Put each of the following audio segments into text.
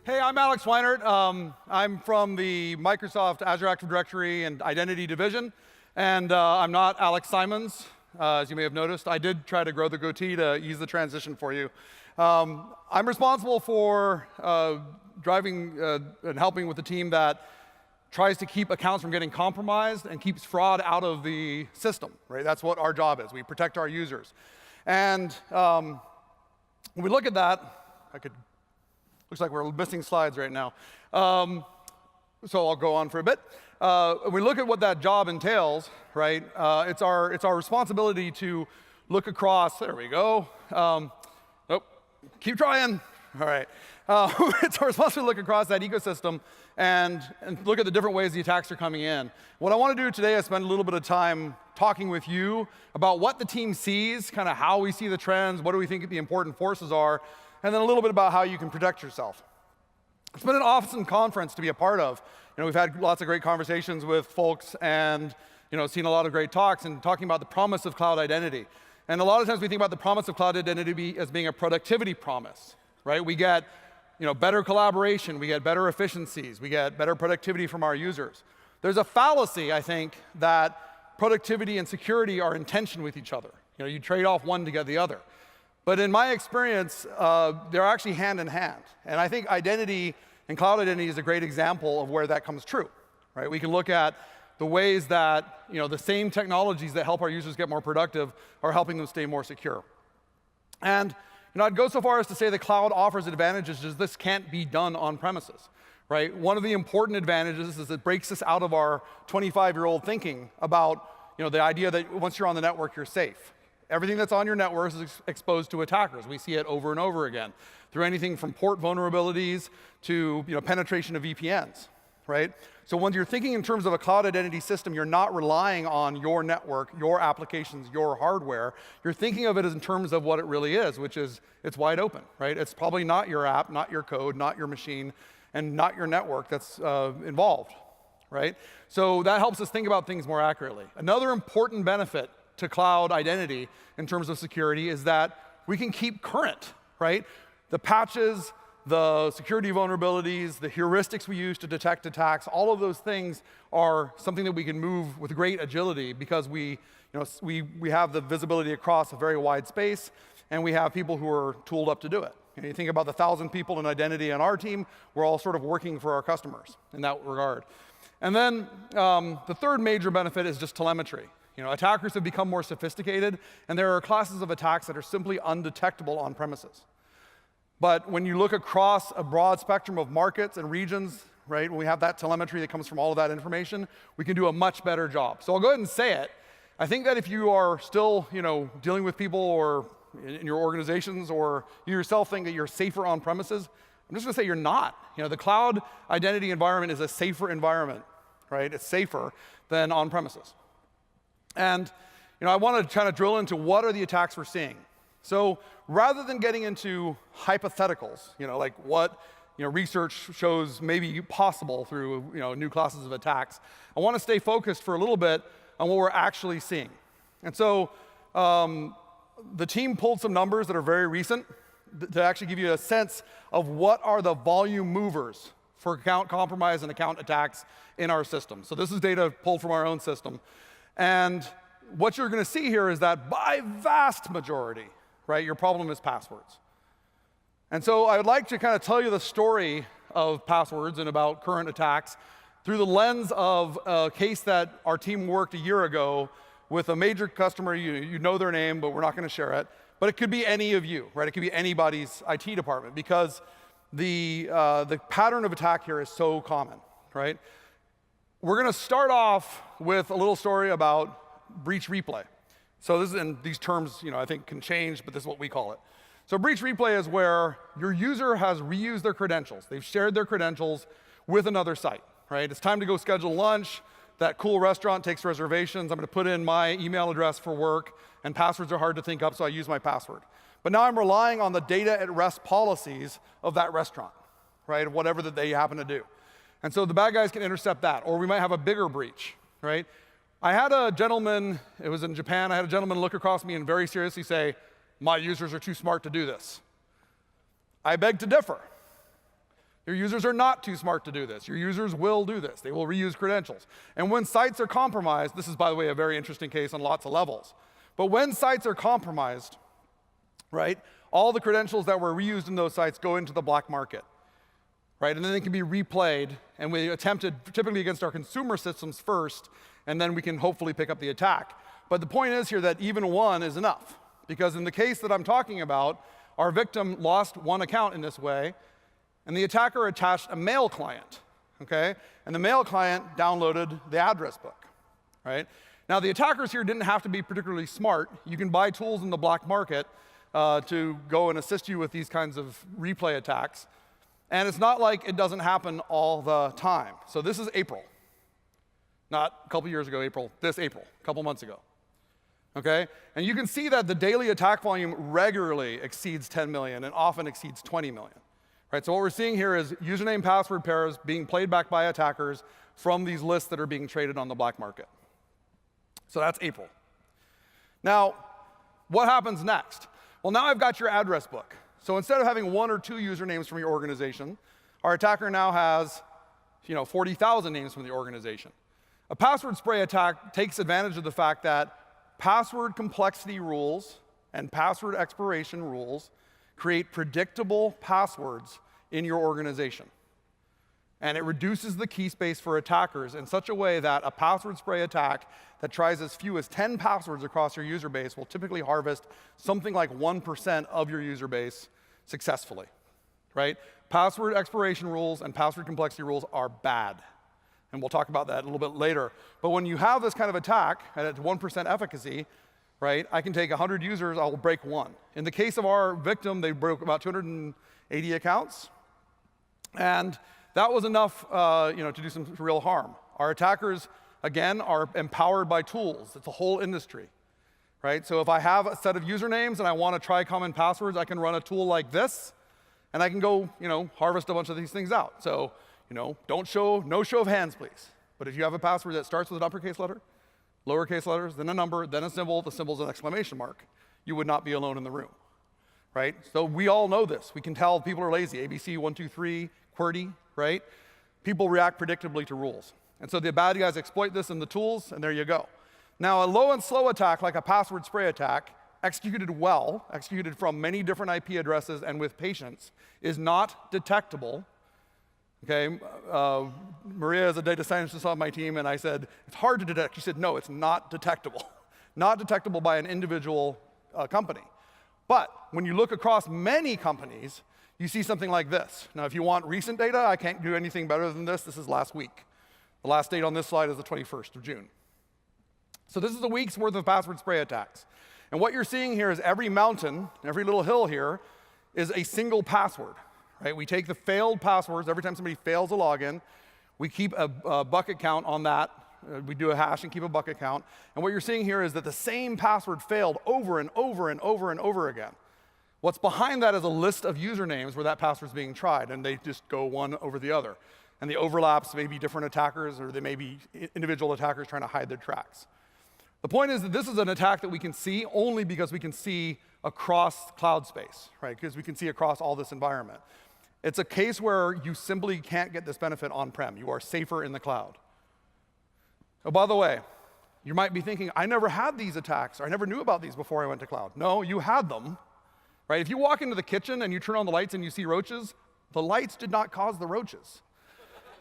Hey, I'm Alex Weinert. I'm from the Microsoft Azure Active Directory and Identity division, and I'm not Alex Simons, as you may have noticed. I did try to grow the goatee to ease the transition for you. I'm responsible for driving and helping with the team that tries to keep accounts from getting compromised and keeps fraud out of the system, right? That's what our job is. We protect our users. And when we look at that, looks like we're missing slides right now. So I'll go on for a bit. When we look at what that job entails, right, it's our responsibility to look across, there we go. Keep trying. All right. It's our responsibility to look across that ecosystem and look at the different ways the attacks are coming in. What I want to do today is spend a little bit of time talking with you about what the team sees, kind of how we see the trends, what do we think the important forces are, and then a little bit about how you can protect yourself. It's been an awesome conference to be a part of. We've had lots of great conversations with folks and seen a lot of great talks and talking about the promise of cloud identity. And a lot of times we think about the promise of cloud identity as being a productivity promise, right? We get better collaboration, we get better efficiencies, we get better productivity from our users. There's a fallacy, I think, that productivity and security are in tension with each other. You trade off one to get the other. But in my experience, they're actually hand in hand. And I think identity and cloud identity is a great example of where that comes true, right? We can look at the ways that the same technologies that help our users get more productive are helping them stay more secure. And I'd go so far as to say the cloud offers advantages just this can't be done on premises, right? One of the important advantages is it breaks us out of our 25-year-old thinking about the idea that once you're on the network, you're safe. Everything that's on your network is exposed to attackers. We see it over and over again through anything from port vulnerabilities to penetration of VPNs, right? So when you're thinking in terms of a cloud identity system, you're not relying on your network, your applications, your hardware. You're thinking of it as in terms of what it really is, which is it's wide open, right? It's probably not your app, not your code, not your machine, and not your network that's involved, right? So that helps us think about things more accurately. Another important benefit to cloud identity in terms of security is that we can keep current, right? The patches, the security vulnerabilities, the heuristics we use to detect attacks, all of those things are something that we can move with great agility because we have the visibility across a very wide space and we have people who are tooled up to do it. You think about the 1,000 people in identity on our team, we're all sort of working for our customers in that regard. And then the third major benefit is just telemetry. Attackers have become more sophisticated, and there are classes of attacks that are simply undetectable on premises. But when you look across a broad spectrum of markets and regions, right, when we have that telemetry that comes from all of that information, we can do a much better job. So I'll go ahead and say it. I think that if you are still, dealing with people or in your organizations or you yourself think that you're safer on premises, I'm just going to say you're not. The cloud identity environment is a safer environment, right? It's safer than on premises. And I want to kind of drill into what are the attacks we're seeing. So rather than getting into hypotheticals, like what research shows may be possible through new classes of attacks, I want to stay focused for a little bit on what we're actually seeing. And so the team pulled some numbers that are very recent to actually give you a sense of what are the volume movers for account compromise and account attacks in our system. So this is data pulled from our own system. And what you're going to see here is that by vast majority, right, your problem is passwords. And so I would like to kind of tell you the story of passwords and about current attacks through the lens of a case that our team worked a year ago with a major customer. You know their name, but we're not going to share it. But it could be any of you, right? It could be anybody's IT department because the pattern of attack here is so common, right? We're going to start off with a little story about breach replay. So this is, and these terms, I think can change, but this is what we call it. So breach replay is where your user has reused their credentials. They've shared their credentials with another site, right? It's time to go schedule lunch. That cool restaurant takes reservations. I'm going to put in my email address for work, and passwords are hard to think up, so I use my password. But now I'm relying on the data at rest policies of that restaurant, right? Whatever that they happen to do. And so the bad guys can intercept that, or we might have a bigger breach, right? I had a gentleman, it was in Japan, I had a gentleman look across me and very seriously say, my users are too smart to do this. I beg to differ. Your users are not too smart to do this. Your users will do this. They will reuse credentials. And when sites are compromised, this is, by the way, a very interesting case on lots of levels. But when sites are compromised, right, all the credentials that were reused in those sites go into the black market, right? And then they can be replayed, and we attempted typically against our consumer systems first, and then we can hopefully pick up the attack. But the point is here that even one is enough, because in the case that I'm talking about, our victim lost one account in this way, and the attacker attached a mail client, okay? And the mail client downloaded the address book, right? Now, the attackers here didn't have to be particularly smart. You can buy tools in the black market to go and assist you with these kinds of replay attacks. And it's not like it doesn't happen all the time. So this is April. Not a couple years ago, April, this April, a couple months ago, okay? And you can see that the daily attack volume regularly exceeds 10 million and often exceeds 20 million. Right, so what we're seeing here is username password pairs being played back by attackers from these lists that are being traded on the black market. So that's April. Now, what happens next? Well, now I've got your address book. So instead of having 1 or 2 usernames from your organization, our attacker now has 40,000 names from the organization. A password spray attack takes advantage of the fact that password complexity rules and password expiration rules create predictable passwords in your organization. And it reduces the key space for attackers in such a way that a password spray attack that tries as few as 10 passwords across your user base will typically harvest something like 1% of your user base successfully, right? Password expiration rules and password complexity rules are bad. And we'll talk about that a little bit later. But when you have this kind of attack at 1% efficacy, right, I can take 100 users, I will break 1. In the case of our victim, they broke about 280 accounts. And that was enough to do some real harm. Our attackers, again, are empowered by tools. It's a whole industry, right? So if I have a set of usernames and I want to try common passwords, I can run a tool like this, and I can go, harvest a bunch of these things out. So, no show of hands, please. But if you have a password that starts with an uppercase letter, lowercase letters, then a number, then a symbol, the symbol's an exclamation mark, you would not be alone in the room, right? So we all know this. We can tell people are lazy, ABC, 1, 2, 3, QWERTY, right? People react predictably to rules. And so the bad guys exploit this in the tools, and there you go. Now, a low and slow attack, like a password spray attack, executed well, executed from many different IP addresses and with patience, is not detectable. Okay, Maria is a data scientist on my team, and I said, it's hard to detect. She said, no, it's not detectable. Not detectable by an individual company. But when you look across many companies, you see something like this. Now, if you want recent data, I can't do anything better than this. This is last week. The last date on this slide is the 21st of June. So this is a week's worth of password spray attacks. And what you're seeing here is every mountain, every little hill here, is a single password. Right? We take the failed passwords. Every time somebody fails a login, we keep a bucket count on that. We do a hash and keep a bucket count. And what you're seeing here is that the same password failed over and over and over and over again. What's behind that is a list of usernames where that password's being tried, and they just go one over the other. And the overlaps may be different attackers, or they may be individual attackers trying to hide their tracks. The point is that this is an attack that we can see only because we can see across cloud space, right? Because we can see across all this environment. It's a case where you simply can't get this benefit on-prem. You are safer in the cloud. Oh, by the way, you might be thinking, I never had these attacks, or I never knew about these before I went to cloud. No, you had them, right? If you walk into the kitchen and you turn on the lights and you see roaches, the lights did not cause the roaches,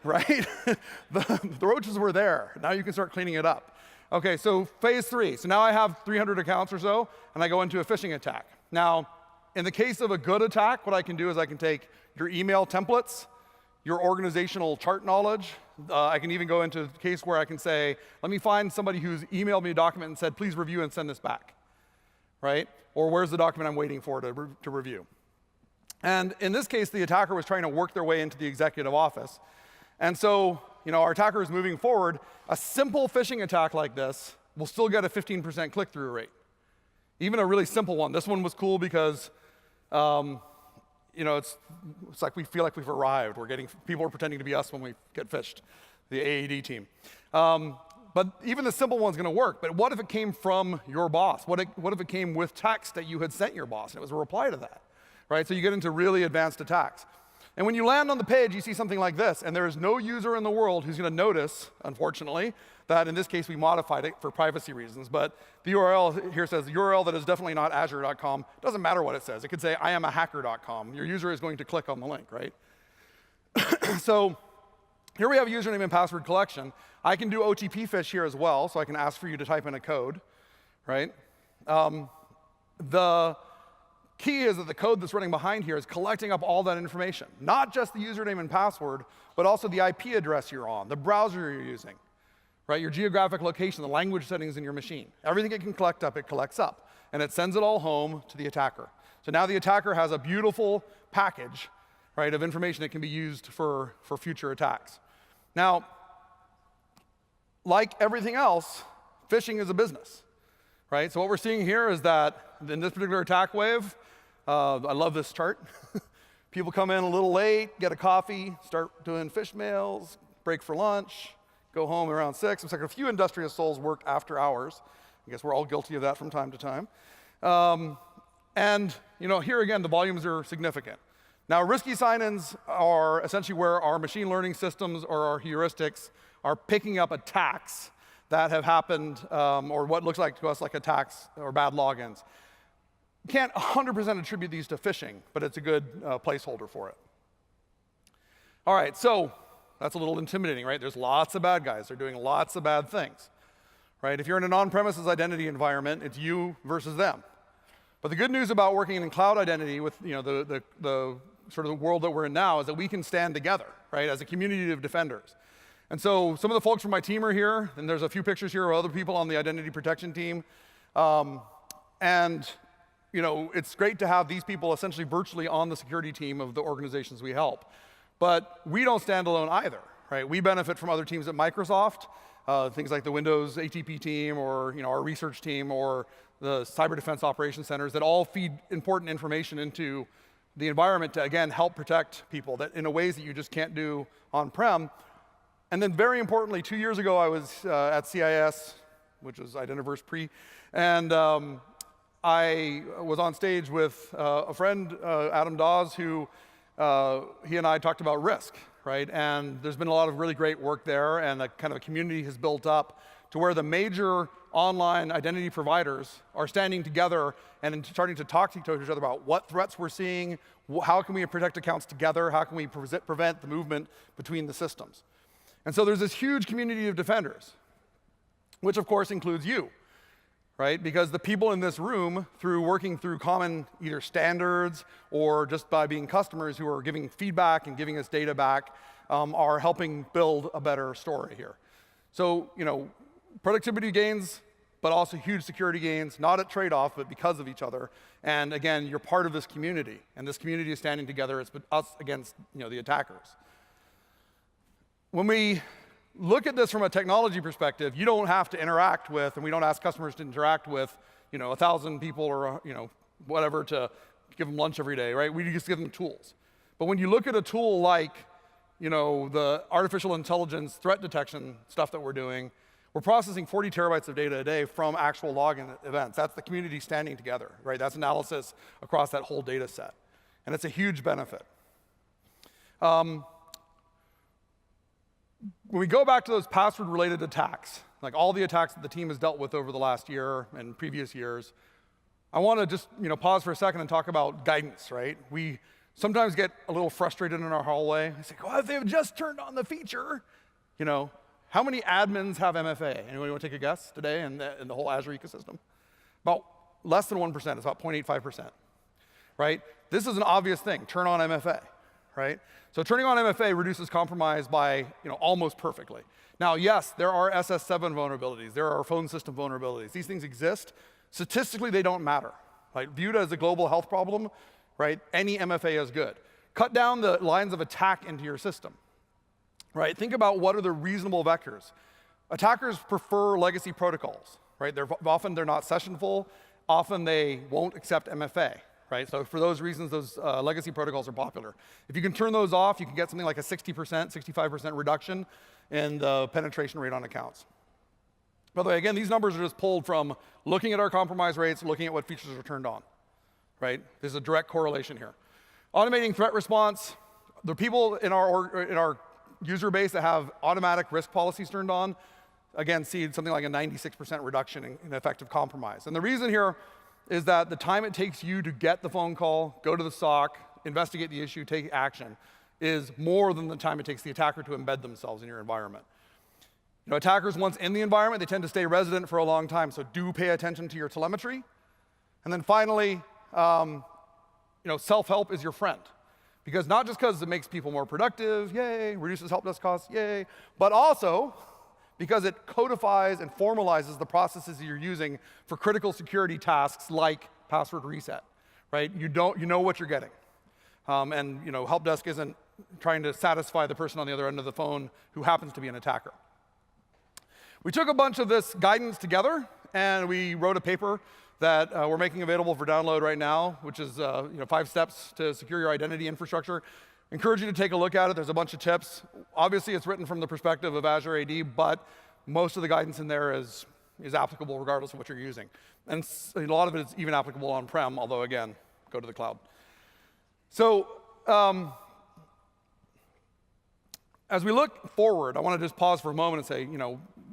right? the roaches were there. Now you can start cleaning it up. Okay, so phase 3. So now I have 300 accounts or so, and I go into a phishing attack. Now, in the case of a good attack, what I can do is I can take your email templates, your organizational chart knowledge. I can even go into a case where I can say, let me find somebody who's emailed me a document and said, please review and send this back, right? Or where's the document I'm waiting for to review? And in this case, the attacker was trying to work their way into the executive office. And so, our attacker is moving forward. A simple phishing attack like this will still get a 15% click-through rate. Even a really simple one. This one was cool because it's like we feel like we've arrived. People are pretending to be us when we get phished, the AAD team. But even the simple one's going to work. But what if it came from your boss? What if it came with text that you had sent your boss and it was a reply to that, right? So you get into really advanced attacks. And when you land on the page, you see something like this, and there is no user in the world who's going to notice, unfortunately, that in this case we modified it for privacy reasons. But the URL here says URL that is definitely not azure.com. Doesn't matter what it says. It could say iamahacker.com. Your user is going to click on the link, right? So here we have a username and password collection. I can do OTP phish here as well, so I can ask for you to type in a code, right? The key is that the code that's running behind here is collecting up all that information, not just the username and password, but also the IP address you're on, the browser you're using, right? Your geographic location, the language settings in your machine. Everything it can collect up, it collects up, and it sends it all home to the attacker. So now the attacker has a beautiful package, right, of information that can be used for future attacks. Now, like everything else, phishing is a business, right? So what we're seeing here is that in this particular attack wave, I love this chart. People come in a little late, get a coffee, start doing fish mails, break for lunch, go home around 6. It's like a few industrious souls work after hours. I guess we're all guilty of that from time to time. And here again, the volumes are significant. Now, risky sign-ins are essentially where our machine learning systems or our heuristics are picking up attacks that have happened, or what looks like to us like attacks or bad logins. You can't 100% attribute these to phishing, but it's a good placeholder for it. All right, so that's a little intimidating, right? There's lots of bad guys. They're doing lots of bad things, right? If you're in an on-premises identity environment, it's you versus them. But the good news about working in cloud identity with the sort of the world that we're in now is that we can stand together, right, as a community of defenders. And so some of the folks from my team are here, and there's a few pictures here of other people on the identity protection team. It's great to have these people essentially virtually on the security team of the organizations we help. But we don't stand alone either, right? We benefit from other teams at Microsoft, things like the Windows ATP team or our research team or the Cyber Defense Operations Centers that all feed important information into the environment to, again, help protect people that in ways that you just can't do on-prem. And then very importantly, 2 years ago, I was at CIS, which was Identiverse pre, and I was on stage with a friend, Adam Dawes, who he and I talked about risk, right? And there's been a lot of really great work there, and a kind of a community has built up to where the major online identity providers are standing together and starting to talk to each other about what threats we're seeing, how can we protect accounts together, how can we prevent the movement between the systems. And so there's this huge community of defenders, which of course includes you, right? Because the people in this room, through working through common either standards or just by being customers who are giving feedback and giving us data back, are helping build a better story here. So, productivity gains, but also huge security gains, not at trade-off, but because of each other. And again, you're part of this community, and this community is standing together. It's us against the attackers. When we look at this from a technology perspective, you don't have to interact with, and we don't ask customers to interact with, 1,000 people or whatever to give them lunch every day, right? We just give them tools. But when you look at a tool like, the artificial intelligence threat detection stuff that we're doing, we're processing 40 terabytes of data a day from actual login events. That's the community standing together, right? That's analysis across that whole data set. And it's a huge benefit. When we go back to those password-related attacks, like all the attacks that the team has dealt with over the last year and previous years, I want to just pause for a second and talk about guidance, right? We sometimes get a little frustrated in our hallway. I say, well, if they've just turned on the feature, how many admins have MFA? Anyone want to take a guess today in the whole Azure ecosystem? About less than 1%. It's about 0.85%, right? This is an obvious thing. Turn on MFA, right? So turning on MFA reduces compromise by almost perfectly. Now, yes, there are SS7 vulnerabilities. There are phone system vulnerabilities. These things exist. Statistically, they don't matter. Right? Viewed as a global health problem, right? Any MFA is good. Cut down the lines of attack into your system. Right? Think about what are the reasonable vectors. Attackers prefer legacy protocols, right? Often they're not sessionful. Often they won't accept MFA, right? So for those reasons, those legacy protocols are popular. If you can turn those off, you can get something like a 60%, 65% reduction in the penetration rate on accounts. By the way, again, these numbers are just pulled from looking at our compromise rates, looking at what features are turned on, right? There's a direct correlation here. Automating threat response. the people in our user base that have automatic risk policies turned on, again, see something like a 96% reduction in effective compromise. And the reason here is that the time it takes you to get the phone call, go to the SOC, investigate the issue, take action, is more than the time it takes the attacker to embed themselves in your environment. Attackers, once in the environment, they tend to stay resident for a long time, so do pay attention to your telemetry. And then finally, self-help is your friend. Because not just because it makes people more productive, yay, reduces help desk costs, yay, but also because it codifies and formalizes the processes that you're using for critical security tasks like password reset, right? You know what you're getting. And help desk isn't trying to satisfy the person on the other end of the phone who happens to be an attacker. We took a bunch of this guidance together, and we wrote a paper that we're making available for download right now, which is 5 steps to secure your identity infrastructure. Encourage you to take a look at it. There's a bunch of tips. Obviously, it's written from the perspective of Azure AD, but most of the guidance in there is applicable regardless of what you're using. And a lot of it is even applicable on-prem, although, again, go to the cloud. So as we look forward, I want to just pause for a moment and say,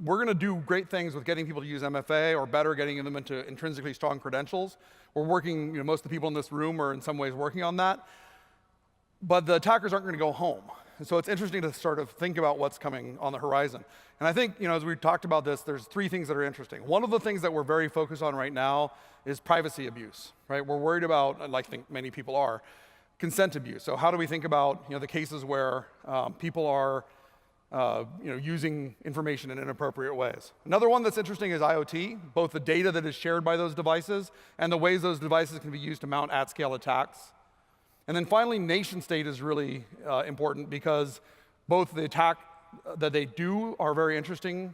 we're going to do great things with getting people to use MFA, or better, getting them into intrinsically strong credentials. We're working, most of the people in this room are in some ways working on that. But the attackers aren't going to go home. And so it's interesting to sort of think about what's coming on the horizon. And I think, as we talked about this, there's 3 things that are interesting. One of the things that we're very focused on right now is privacy abuse, right? We're worried about, and I think many people are, consent abuse. So how do we think about, the cases where people are using information in inappropriate ways? Another one that's interesting is IoT, both the data that is shared by those devices and the ways those devices can be used to mount at-scale attacks. And then finally, nation state is really important because both the attack that they do are very interesting.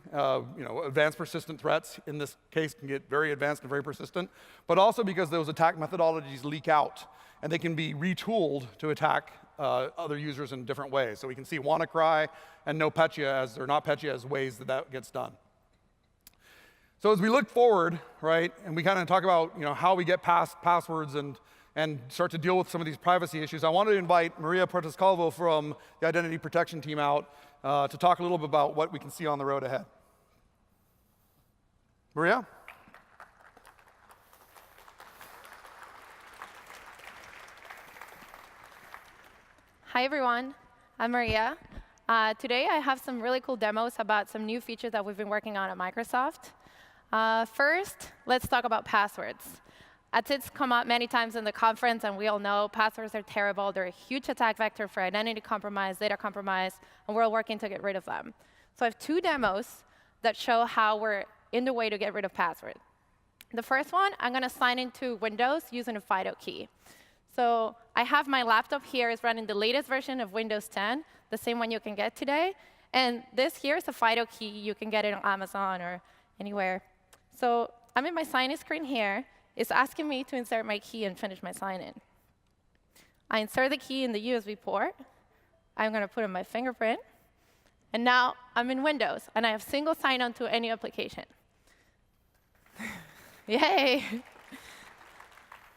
Advanced persistent threats in this case can get very advanced and very persistent, but also because those attack methodologies leak out and they can be retooled to attack other users in different ways. So we can see WannaCry and NotPetya as ways that gets done. So as we look forward, right, and we kind of talk about how we get past passwords and start to deal with some of these privacy issues, I wanted to invite Maria Protascalvo from the identity protection team out to talk a little bit about what we can see on the road ahead. Maria? Hi, everyone. I'm Maria. Today, I have some really cool demos about some new features that we've been working on at Microsoft. First, let's talk about passwords. It's come up many times in the conference, and we all know passwords are terrible. They're a huge attack vector for identity compromise, data compromise, and we're all working to get rid of them. So I have 2 demos that show how we're in the way to get rid of passwords. The first one, I'm going to sign into Windows using a FIDO key. So I have my laptop here is running the latest version of Windows 10, the same one you can get today. And this here is a FIDO key. You can get it on Amazon or anywhere. So I'm in my sign-in screen here. It's asking me to insert my key and finish my sign-in. I insert the key in the USB port. I'm going to put in my fingerprint. And now I'm in Windows, and I have single sign-on to any application. Yay!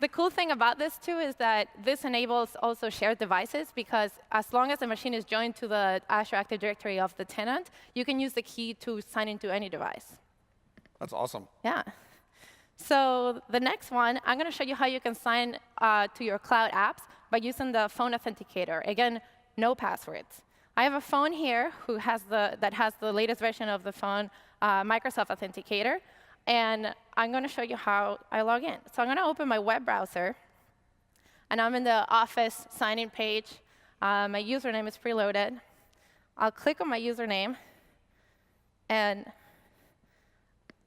The cool thing about this, too, is that this enables also shared devices, because as long as the machine is joined to the Azure Active Directory of the tenant, you can use the key to sign into any device. That's awesome. Yeah. So the next one, I'm going to show you how you can sign to your cloud apps by using the phone authenticator. Again, no passwords. I have a phone here that has the latest version of the phone Microsoft Authenticator. And I'm going to show you how I log in. So I'm going to open my web browser. And I'm in the Office sign-in page. My username is preloaded. I'll click on my username. And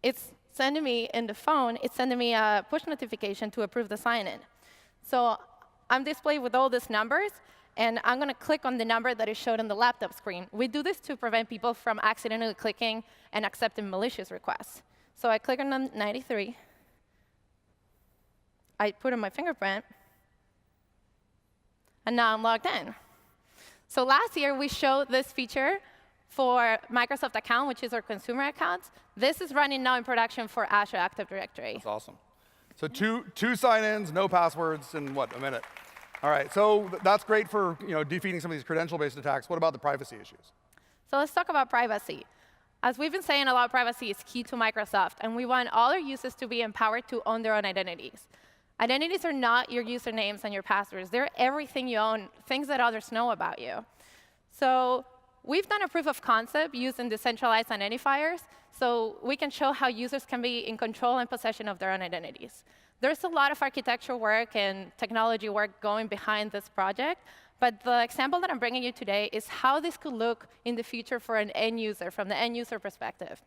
it's sending me in the phone, it's sending me a push notification to approve the sign-in. So I'm displayed with all these numbers. And I'm going to click on the number that is showed on the laptop screen. We do this to prevent people from accidentally clicking and accepting malicious requests. So I click on 93. I put in my fingerprint. And now I'm logged in. So last year, we showed this feature for Microsoft Account, which is our consumer accounts. This is running now in production for Azure Active Directory. That's awesome. So two sign-ins, no passwords, in what, a minute? All right, so that's great for defeating some of these credential-based attacks. What about the privacy issues? So let's talk about privacy. As we've been saying, a lot of privacy is key to Microsoft, and we want all our users to be empowered to own their own identities. Identities are not your usernames and your passwords. They're everything you own, things that others know about you. So we've done a proof of concept using decentralized identifiers, so we can show how users can be in control and possession of their own identities. There's a lot of architectural work and technology work going behind this project, but the example that I'm bringing you today is how this could look in the future for an end user, from the end user perspective.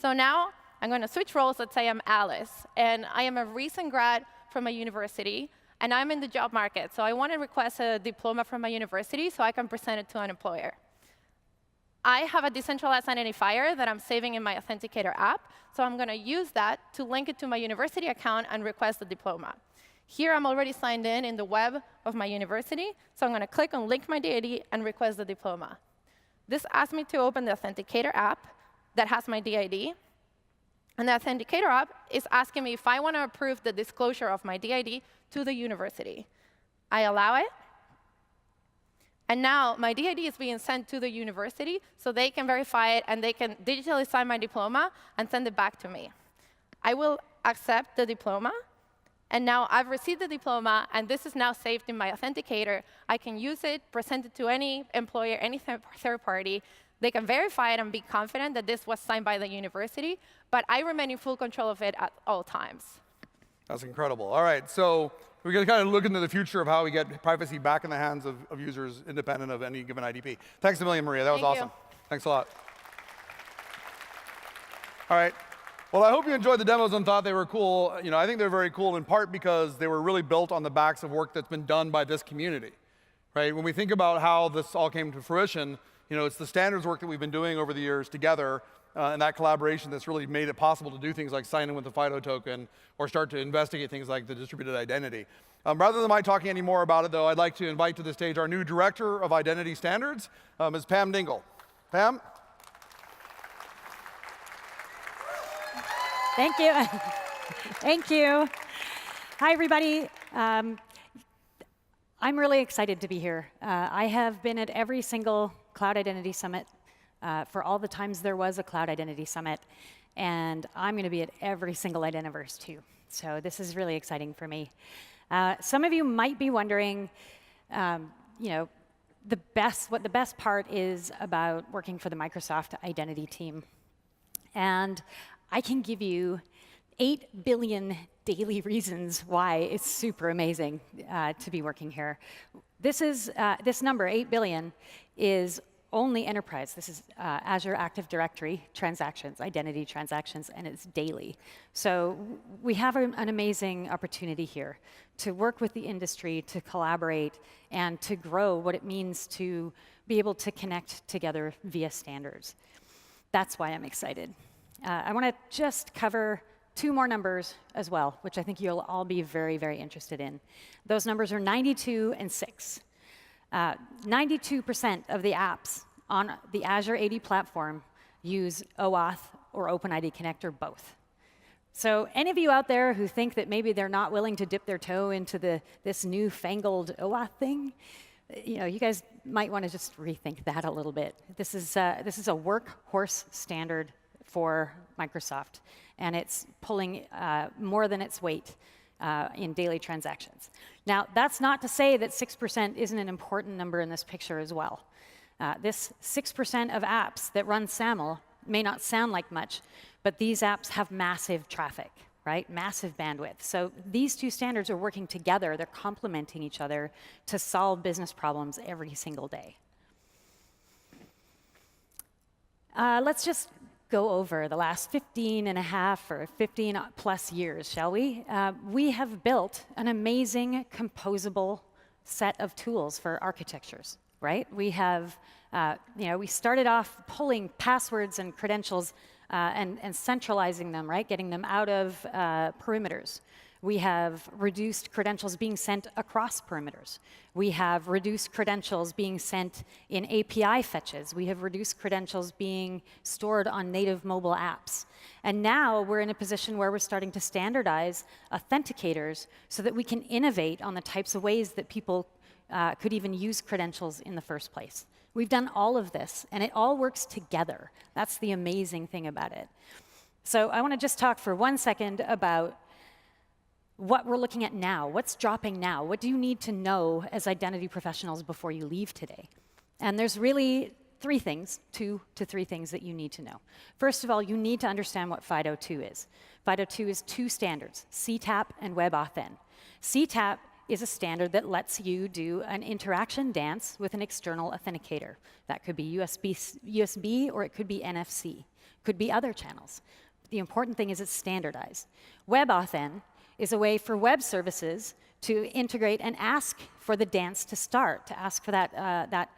So now I'm going to switch roles. Let's say I'm Alice, and I am a recent grad from a university, and I'm in the job market. So I want to request a diploma from my university so I can present it to an employer. I have a decentralized identifier that I'm saving in my Authenticator app, so I'm going to use that to link it to my university account and request the diploma. Here, I'm already signed in the web of my university, so I'm going to click on Link My DID and request the diploma. This asks me to open the Authenticator app that has my DID, and the Authenticator app is asking me if I want to approve the disclosure of my DID to the university. I allow it, and now my DID is being sent to the university so they can verify it and they can digitally sign my diploma and send it back to me. I will accept the diploma, and now I've received the diploma, and this is now saved in my Authenticator. I can use it, present it to any employer, any third party. They can verify it and be confident that this was signed by the university, but I remain in full control of it at all times. That's incredible. All right, so we're going to kind of look into the future of how we get privacy back in the hands of users independent of any given IDP. Thanks a million, Maria. That was awesome. Thanks a lot. All right. Well, I hope you enjoyed the demos and thought they were cool. I think they're very cool in part because they were really built on the backs of work that's been done by this community, right? When we think about how this all came to fruition, it's the standards work that we've been doing over the years together, and that collaboration that's really made it possible to do things like sign in with the FIDO token or start to investigate things like the distributed identity. Rather than my talking any more about it, though, I'd like to invite to the stage our new Director of Identity Standards, Ms. Pam Dingle. Pam? Thank you. Thank you. Hi, everybody. I'm really excited to be here. I have been at every single Cloud Identity Summit for all the times there was a Cloud Identity Summit, and I'm going to be at every single Identiverse, too. So this is really exciting for me. Some of you might be wondering, what the best part is about working for the Microsoft Identity team. And I can give you 8 billion daily reasons why it's super amazing to be working here. This number, 8 billion, is only enterprise. This is Azure Active Directory transactions, identity transactions, and it's daily. So we have an amazing opportunity here to work with the industry, to collaborate, and to grow what it means to be able to connect together via standards. That's why I'm excited. I want to just cover 2 more numbers as well, which I think you'll all be very, very interested in. Those numbers are 92 and 6. 92% of the apps on the Azure AD platform use OAuth or OpenID Connect or both. So any of you out there who think that maybe they're not willing to dip their toe into this newfangled OAuth thing, you guys might want to just rethink that a little bit. This is a workhorse standard for Microsoft, and it's pulling more than its weight in daily transactions. Now, that's not to say that 6% isn't an important number in this picture as well. This 6% of apps that run SAML may not sound like much, but these apps have massive traffic, right? Massive bandwidth. So these 2 standards are working together. They're complementing each other to solve business problems every single day. Let's just go over the last 15 and a half or 15 plus years, shall we? We have built an amazing composable set of tools for architectures, right? We have, we started off pulling passwords and credentials and centralizing them, right? Getting them out of perimeters. We have reduced credentials being sent across perimeters. We have reduced credentials being sent in API fetches. We have reduced credentials being stored on native mobile apps. And now we're in a position where we're starting to standardize authenticators so that we can innovate on the types of ways that people could even use credentials in the first place. We've done all of this, and it all works together. That's the amazing thing about it. So I want to just talk for 1 second about what we're looking at now. What's dropping now? What do you need to know as identity professionals before you leave today? And there's really 3 things, 2 to 3 things that you need to know. First of all, you need to understand what FIDO2 is. FIDO2 is 2 standards, CTAP and WebAuthn. CTAP is a standard that lets you do an interaction dance with an external authenticator. That could be USB or it could be NFC. Could be other channels. The important thing is it's standardized. WebAuthn is a way for web services to integrate and ask for the dance to start, to ask for that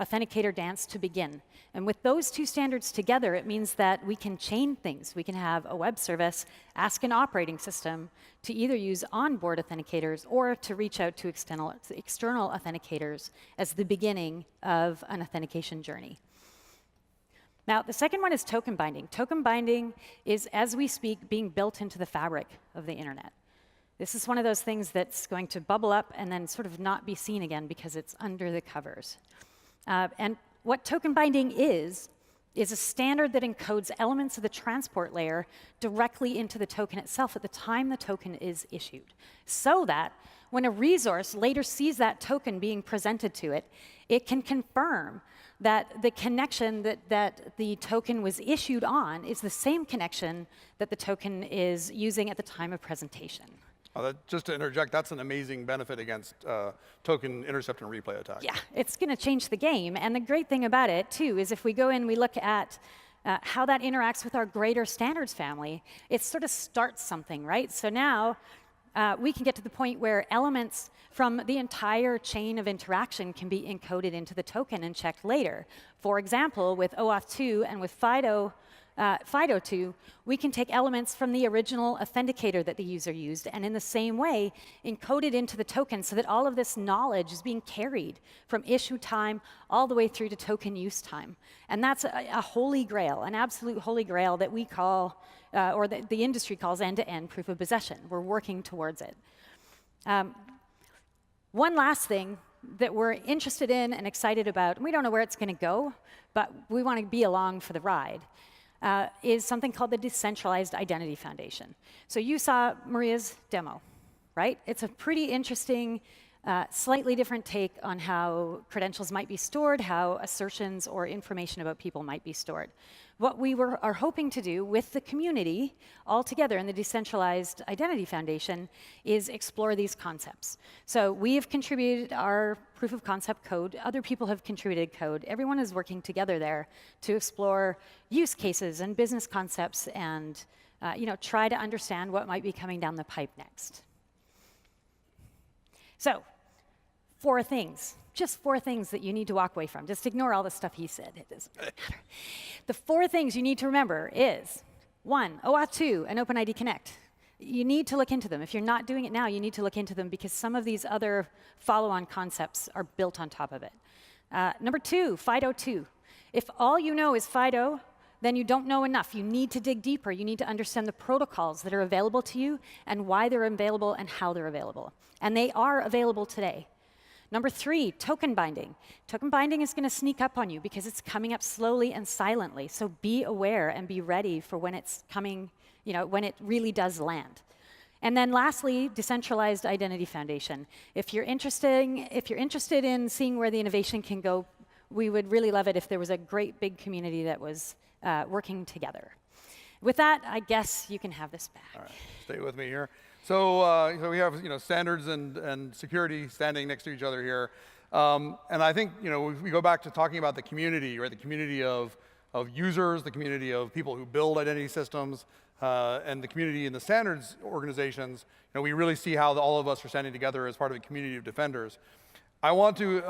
authenticator dance to begin. And with those 2 standards together, it means that we can chain things. We can have a web service ask an operating system to either use onboard authenticators or to reach out to external authenticators as the beginning of an authentication journey. Now, the second one is token binding. Token binding is, as we speak, being built into the fabric of the internet. This is one of those things that's going to bubble up and then sort of not be seen again because it's under the covers. And what token binding is a standard that encodes elements of the transport layer directly into the token itself at the time the token is issued, so that when a resource later sees that token being presented to it, it can confirm that the connection that the token was issued on is the same connection that the token is using at the time of presentation. Just to interject, that's an amazing benefit against token intercept and replay attacks. Yeah, it's going to change the game. And the great thing about it, too, is if we go in and we look at how that interacts with our greater standards family, it sort of starts something, right? So now we can get to the point where elements from the entire chain of interaction can be encoded into the token and checked later. For example, with OAuth 2 and with FIDO2, we can take elements from the original authenticator that the user used and in the same way encode it into the token so that all of this knowledge is being carried from issue time all the way through to token use time. And that's a holy grail, an absolute holy grail that we call, or that the industry calls end-to-end proof of possession. We're working towards it. One last thing that we're interested in and excited about, and we don't know where it's going to go, but we want to be along for the ride, is something called the Decentralized Identity Foundation. So you saw Maria's demo, right? It's a pretty interesting, slightly different take on how credentials might be stored, how assertions or information about people might be stored. What we are hoping to do with the community all together in the Decentralized Identity Foundation is explore these concepts. So we have contributed our proof of concept code. Other people have contributed code. Everyone is working together there to explore use cases and business concepts and try to understand what might be coming down the pipe next. So 4 things. Just 4 things that you need to walk away from. Just ignore all the stuff he said. It doesn't really matter. The 4 things you need to remember is, 1, OAuth 2 and OpenID Connect. You need to look into them. If you're not doing it now, you need to look into them because some of these other follow-on concepts are built on top of it. Number 2, FIDO2. If all you know is FIDO, then you don't know enough. You need to dig deeper. You need to understand the protocols that are available to you and why they're available and how they're available. And they are available today. Number 3, token binding. Token binding is going to sneak up on you because it's coming up slowly and silently. So be aware and be ready for when it's coming, when it really does land. And then lastly, Decentralized Identity Foundation. If you're interested in seeing where the innovation can go, we would really love it if there was a great big community that was working together. With that, I guess you can have this back. All right, stay with me here. So we have standards and security standing next to each other here, and I think we go back to talking about the community, right? The community of users, the community of people who build identity systems, and the community in the standards organizations. We really see how all of us are standing together as part of a community of defenders. I want to,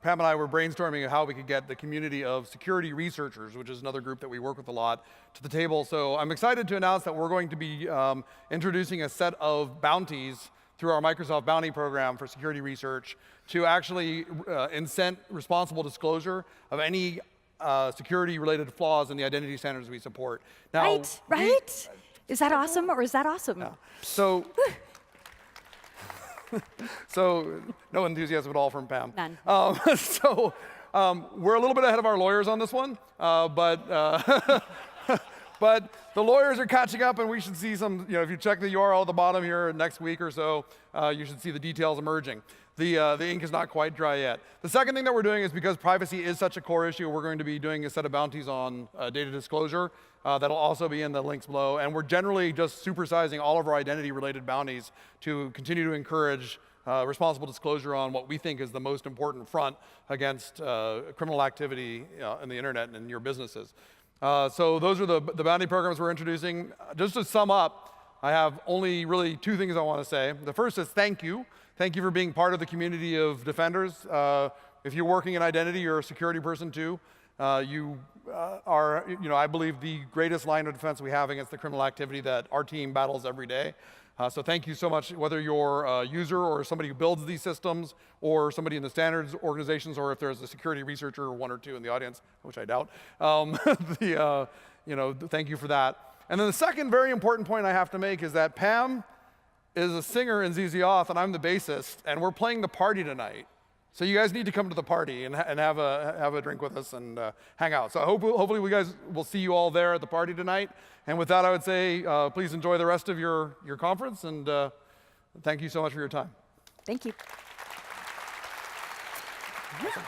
Pam and I were brainstorming how we could get the community of security researchers, which is another group that we work with a lot, to the table. So I'm excited to announce that we're going to be introducing a set of bounties through our Microsoft Bounty program for security research to actually incent responsible disclosure of any security-related flaws in the identity standards we support. Now, right? Is that awesome, or is that awesome? Yeah. So no enthusiasm at all from Pam. None. We're a little bit ahead of our lawyers on this one, but the lawyers are catching up, and we should see some, if you check the URL at the bottom here next week or so, you should see the details emerging. The ink is not quite dry yet. The second thing that we're doing is because privacy is such a core issue, we're going to be doing a set of bounties on data disclosure. That'll also be in the links below. And we're generally just supersizing all of our identity-related bounties to continue to encourage responsible disclosure on what we think is the most important front against criminal activity in the internet and in your businesses. So those are the bounty programs we're introducing. Just to sum up, I have only really two things I want to say. The first is thank you. Thank you for being part of the community of defenders. If you're working in identity, you're a security person too. You are, I believe, the greatest line of defense we have against the criminal activity that our team battles every day. So thank you so much, whether you're a user or somebody who builds these systems or somebody in the standards organizations, or if there's a security researcher or one or two in the audience, which I doubt. Thank you for that. And then the second very important point I have to make is that Pam is a singer in ZZ Auth, and I'm the bassist, and we're playing the party tonight. So you guys need to come to the party and have a drink with us and hang out. So hopefully we guys will see you all there at the party tonight. And with that, I would say please enjoy the rest of your conference, and thank you so much for your time. Thank you. Awesome.